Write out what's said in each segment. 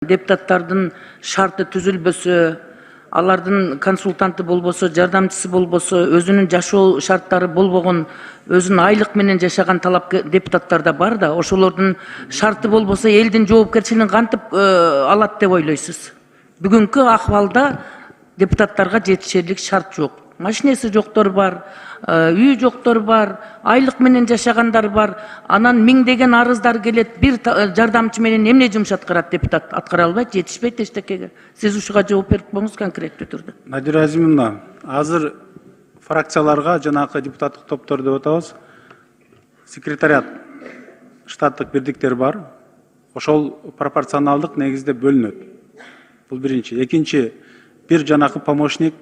Депутаттардын шарты түзүлбөсө, алардын консультанты болбосо, жардамчысы болбосо, өзүнүн жашоо шарттары болбогон, өзүнүн айлык менен жашаган депутаттар да бар да, ошолордун шарты болбосо элдин жоопкерчилигин кантип алат деп ойлойсуз? Бүгүнкү акыбалда депутаттарга жетишерлик шарт жок. Машинеси жоктор бар, үй жоктор бар, айлык менен жашагандар бар. Анан миңдеген арыздар келет, бир жардамчы менен эмне жумуш аткарат депутат? Аткара албайт, жетишпейт эчтекеге. Сиз ушуга жооп берип коңуз конкреттүү түрдө. Надира Азимовна, азыр фракцияларга жанакы депутаттык топтор деп атабыз. Секретариат штаттык бирдиктер бар. Ошол пропорционалдык негизде бөлүнөт. Бул биринчи. Экинчи, бир жанакы помощник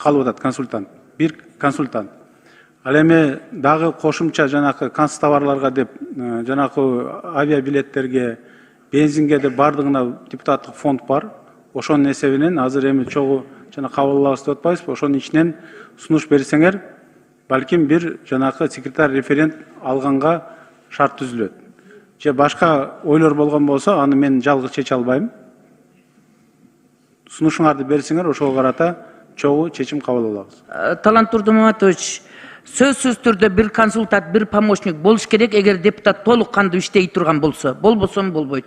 калып атат, консультант. Бир консультант. Ал эми дагы кошумча жанакы канцтоварларга деп, жанакы авиабилеттерге, бензинге деп бардыгына депутаттык фонд бар. Ошонун эсебинен азыр эми чогуу жана кабыл алабыз деп атпайбызбы? Ошонун ичинен сунуш берсеңер, балким бир жанакы секретарь референт алганга шарт түзүлөт. Же башка ойлор болгон болсо, аны мен жалгыз чече албайм. Сунушуңарды берсеңер, ошого карата чогуу чечим кабыл алабыз. Талант Турдумаматович, сөзсүз түрдө бир консультант, бир помощник болуш керек, эгер депутат толук кандуу иштей турган болсо. Болбосо болбойт.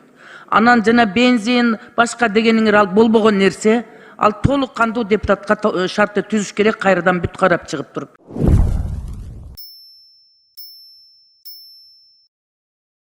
Анан жана бензин, башка дегениңер ал болбогон нерсе, ал толук кандуу депутатка шартты түзүш керек, кайрадан бүт карап чыгып туруп.